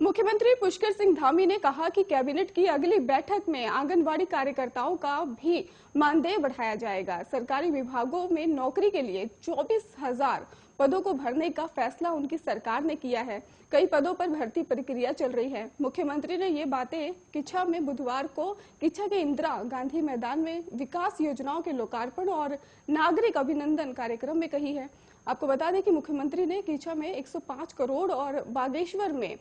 मुख्यमंत्री पुष्कर सिंह धामी ने कहा कि कैबिनेट की अगली बैठक में आंगनबाड़ी कार्यकर्ताओं का भी मानदेय बढ़ाया जाएगा। सरकारी विभागों में नौकरी के लिए 24,000 पदों को भरने का फैसला उनकी सरकार ने किया है। कई पदों पर भर्ती प्रक्रिया चल रही है। मुख्यमंत्री ने ये बातें किच्छा में बुधवार को किच्छा के इंदिरा गांधी मैदान में विकास योजनाओं के लोकार्पण और नागरिक अभिनंदन कार्यक्रम में कही है। आपको बता दें कि मुख्यमंत्री ने किच्छा में 105 करोड़ और बागेश्वर में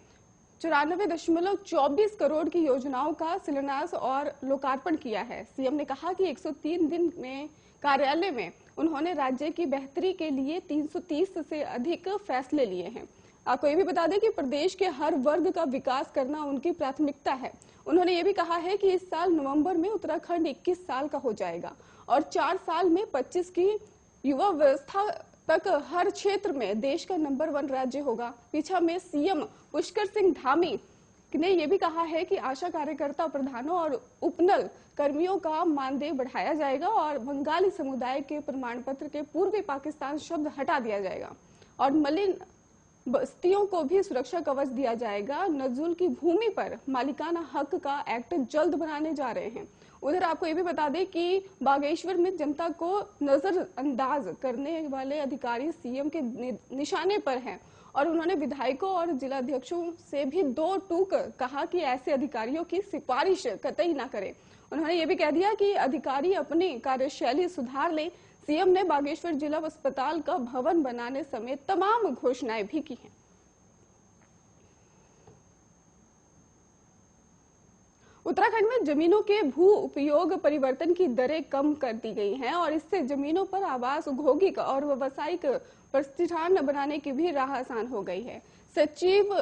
94.24 करोड़ की योजनाओं का शिलान्यास और लोकार्पण किया है। सीएम ने कहा कि 103 दिन में कार्यालय में उन्होंने राज्य की बेहतरी के लिए 330 से अधिक फैसले लिए हैं। आपको ये भी बता दें कि प्रदेश के हर वर्ग का विकास करना उनकी प्राथमिकता है। उन्होंने ये भी कहा है कि इस साल नवंबर में उत्तराखंड 21 साल का हो जाएगा और 4 साल में 25 की युवा व्यवस्था तक हर क्षेत्र में देश का नंबर 1 राज्य होगा। किच्छा में सीएम पुष्कर सिंह धामी ने यह भी कहा है कि आशा कार्यकर्ता प्रधानों और उपनल कर्मियों का मानदेय बढ़ाया जाएगा और बंगाली समुदाय के प्रमाण पत्र के पूर्वी पाकिस्तान शब्द हटा दिया जाएगा और मलिन बस्तियों को भी सुरक्षा कवच दिया जाएगा। नजूल की भूमि पर मालिकाना हक का एक्ट जल्द बनाने जा रहे हैं। उधर आपको ये भी बता दें कि बागेश्वर में जनता को नजरअंदाज करने वाले अधिकारी सीएम के निशाने पर हैं और उन्होंने विधायकों और जिलाध्यक्षों से भी 2 टूक कहा कि ऐसे अधिकारियों की सिफारिश कतई ना करें। उन्होंने ये भी कह दिया कि अधिकारी अपनी कार्यशैली सुधार लें। सीएम ने बागेश्वर जिला अस्पताल का भवन बनाने समेत तमाम घोषणाएं भी की हैं। उत्तराखंड में जमीनों के भू उपयोग परिवर्तन की दरें कम कर दी गई हैं और इससे जमीनों पर आवास, औद्योगिक और व्यावसायिक प्रतिष्ठान बनाने की भी राह आसान हो गई है। सचिव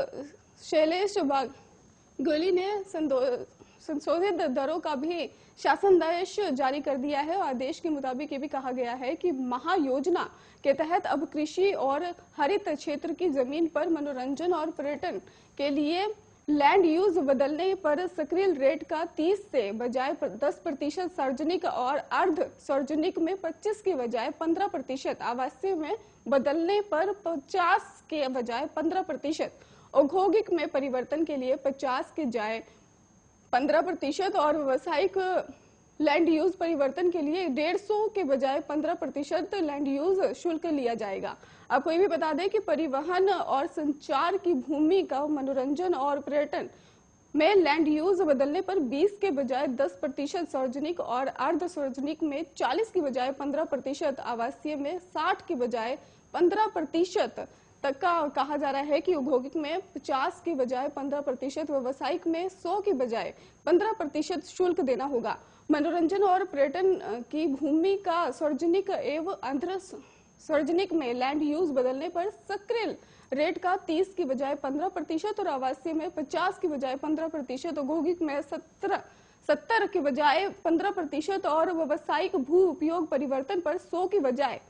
शैलेश बागोली ने संशोधित दरों का भी शासनादेश जारी कर दिया है और आदेश के मुताबिक ये भी कहा गया है कि महायोजना के तहत अब कृषि और हरित क्षेत्र की जमीन पर मनोरंजन और पर्यटन के लिए लैंड यूज बदलने पर सक्रिय रेट का 30 से बजाय 10%, सार्वजनिक और अर्ध सार्वजनिक में 25 के बजाय 15%, आवासीय में बदलने पर 50 के बजाय 15%, औद्योगिक में परिवर्तन के लिए 50 के बजाय 15% और व्यावसायिक लैंड यूज परिवर्तन के लिए 150 के बजाय 15% लैंड यूज शुल्क लिया जाएगा। आपको ये भी बता दें कि परिवहन और संचार की भूमि का मनोरंजन और पर्यटन में लैंड यूज बदलने पर 20 के बजाय 10%, सार्वजनिक और अर्ध सार्वजनिक में 40 की बजाय 15%, आवासीय में 60 की बजाय 15% तक का कहा जा रहा है कि औद्योगिक में 50 की बजाय 15%, व्यावसायिक में 100 की बजाय 15% शुल्क देना होगा। मनोरंजन और पर्यटन की भूमि का सार्वजनिक एवं अर्ध सार्वजनिक में लैंड यूज बदलने पर सक्रिय रेट का 30 की बजाय 15% और आवासीय में 50 की बजाय 15%, औद्योगिक में 70 की बजाय 15% और व्यावसायिक भू उपयोग परिवर्तन पर 100 की बजाय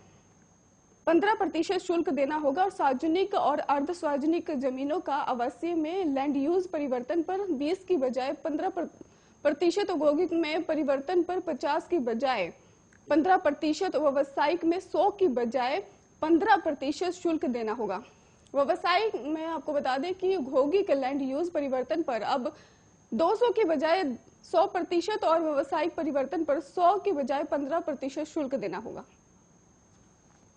15% शुल्क देना होगा और सार्वजनिक और अर्ध सार्वजनिक जमीनों का आवासीय में लैंड यूज परिवर्तन पर 20 की बजाय 15%, औद्योगिक में परिवर्तन पर 50 की बजाय 15%, व्यावसायिक में 100 की बजाय 15% शुल्क देना होगा। व्यावसायिक में आपको बता दें कि औद्योगिक लैंड यूज परिवर्तन पर अब 200 की बजाय 100% और व्यावसायिक परिवर्तन पर 100 की बजाय 15% शुल्क देना होगा।